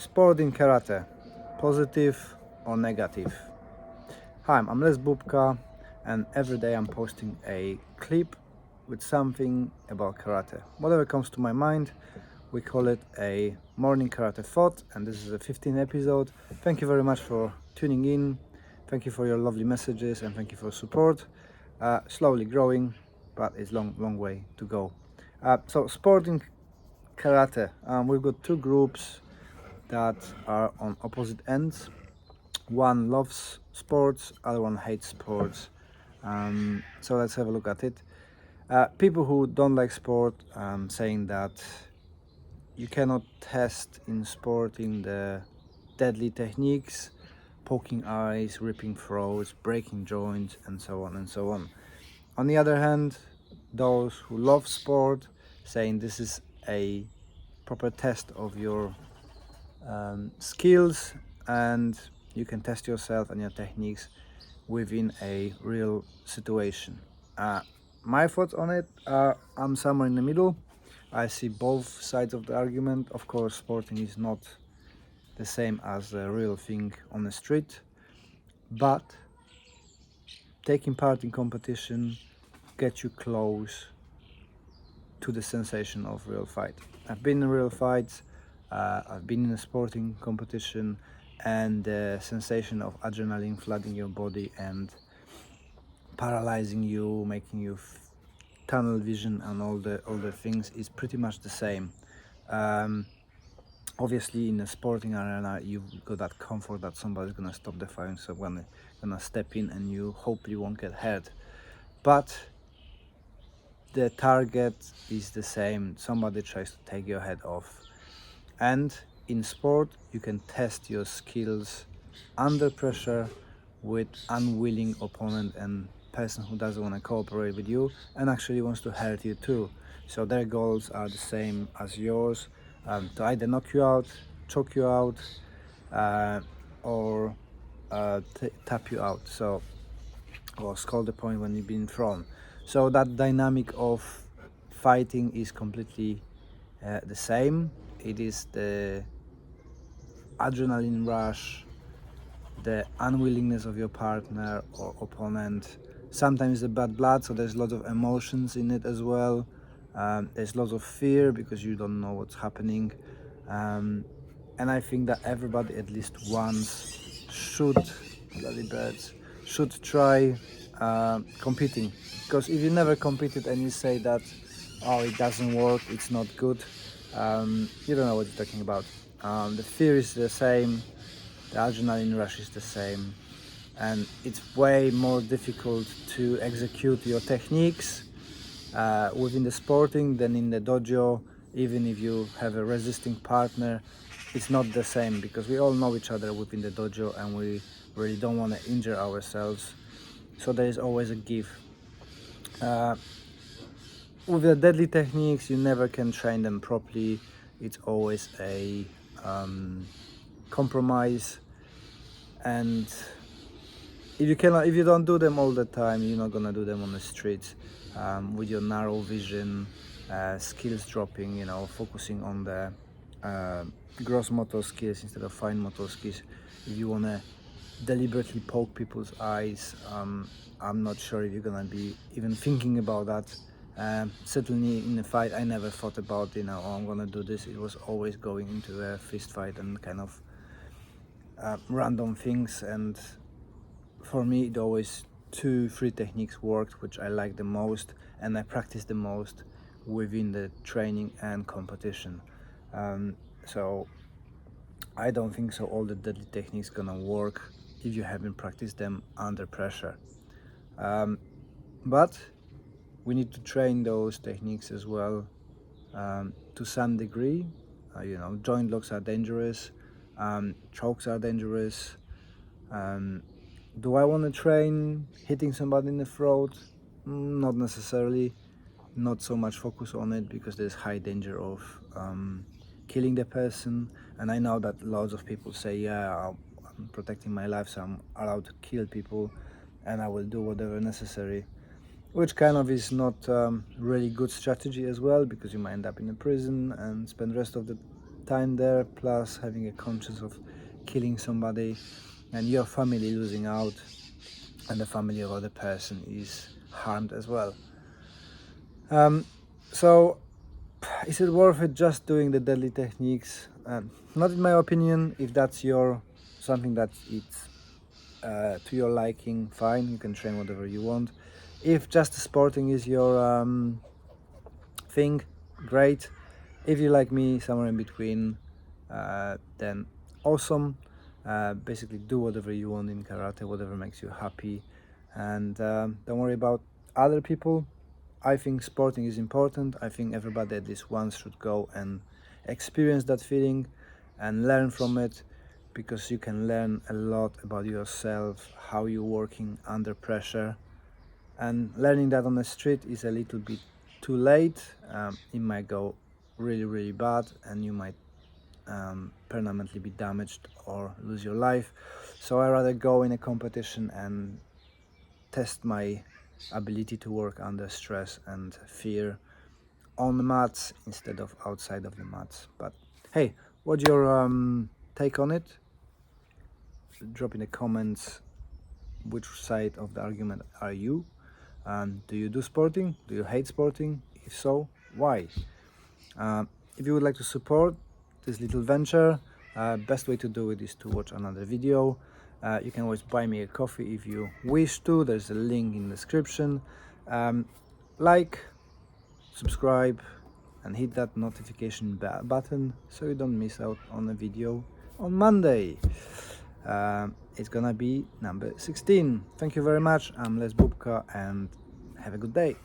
Sport in karate, positive or negative? Hi, I'm Les Bubka, and every day I'm posting a clip with something about karate. Whatever comes to my mind, we call it a morning karate thought, and this is a 15th episode. Thank you very much for tuning in. Thank you for your lovely messages and thank you for support. Slowly growing, but it's long way to go. So sport in karate, we've got two groups that are on opposite ends. One loves sports, other one hates sports. So let's have a look at it. People who don't like sport saying that you cannot test in sport in the deadly techniques, poking eyes, ripping throats, breaking joints, and so on and so on. On the other hand, those who love sport saying this is a proper test of your skills, and you can test yourself and your techniques within a real situation. My thoughts on it are I'm somewhere in the middle. I see both sides of the argument. Of course, sporting is not the same as a real thing on the street, but taking part in competition gets you close to the sensation of real fight. I've been in real fights, I've been in a sporting competition, and the sensation of adrenaline flooding your body and paralyzing you, making you tunnel vision and all the things is pretty much the same. Obviously, in a sporting arena, you've got that comfort that somebody's gonna stop the firing, so gonna step in, and you hope you won't get hurt. But the target is the same. Somebody tries to take your head off. And in sport, you can test your skills under pressure with unwilling opponent and person who doesn't want to cooperate with you and actually wants to hurt you too. So their goals are the same as yours, to either knock you out, choke you out, or tap you out. So, or score the point when you've been thrown. So that dynamic of fighting is completely the same. It is the adrenaline rush, the unwillingness of your partner or opponent. Sometimes the bad blood, so there's lots of emotions in it as well. There's lots of fear because you don't know what's happening. And I think that everybody at least once should, bloody birds, should try competing. Because if you never competed and you say that, oh, it doesn't work, it's not good, you don't know what you're talking about. The fear is the same, the adrenaline rush is the same, and it's way more difficult to execute your techniques within the sporting than in the dojo. Even if you have a resisting partner, it's not the same because we all know each other within the dojo and we really don't want to injure ourselves, so there is always a give. With the deadly techniques, you never can train them properly. It's always a compromise, and if you don't do them all the time, you're not gonna do them on the streets with your narrow vision, skills dropping, focusing on the gross motor skills instead of fine motor skills. If you wanna deliberately poke people's eyes, I'm not sure if you're gonna be even thinking about that. Certainly in a fight, I never thought about, oh, I'm gonna do this. It was always going into a fist fight and kind of random things. And for me, it always 2-3 techniques worked, which I like the most and I practice the most within the training and competition. So I don't think so all the deadly techniques gonna work if you haven't practiced them under pressure. But we need to train those techniques as well to some degree. Joint locks are dangerous, chokes are dangerous. Do I want to train hitting somebody in the throat? Not necessarily. Not so much focus on it because there's high danger of killing the person. And I know that lots of people say, yeah, I'm protecting my life, so I'm allowed to kill people and I will do whatever necessary, which kind of is not really good strategy as well, because you might end up in a prison and spend the rest of the time there, plus having a conscience of killing somebody and your family losing out and the family of other person is harmed as well. So is it worth it just doing the deadly techniques? Not in my opinion. If that's your something that it's to your liking, fine, you can train whatever you want. If just sporting is your thing, great. If you like me, somewhere in between, then awesome. Basically do whatever you want in karate, whatever makes you happy, and don't worry about other people. I think sporting is important. I think everybody at least once should go and experience that feeling and learn from it, because you can learn a lot about yourself, how you're working under pressure. And learning that on the street is a little bit too late. It might go really bad and you might permanently be damaged or lose your life. So I rather go in a competition and test my ability to work under stress and fear on the mats instead of outside of the mats. But hey, what's your take on it? Drop in the comments which side of the argument are you. Do you do sporting? Do you hate sporting? If so, why? If you would like to support this little venture, best way to do it is to watch another video. You can always buy me a coffee if you wish to. There's a link in the description. Like, subscribe, and hit that notification button so you don't miss out on a video on Monday. It's gonna be number 16. Thank you very much. I'm Les Bubka and have a good day.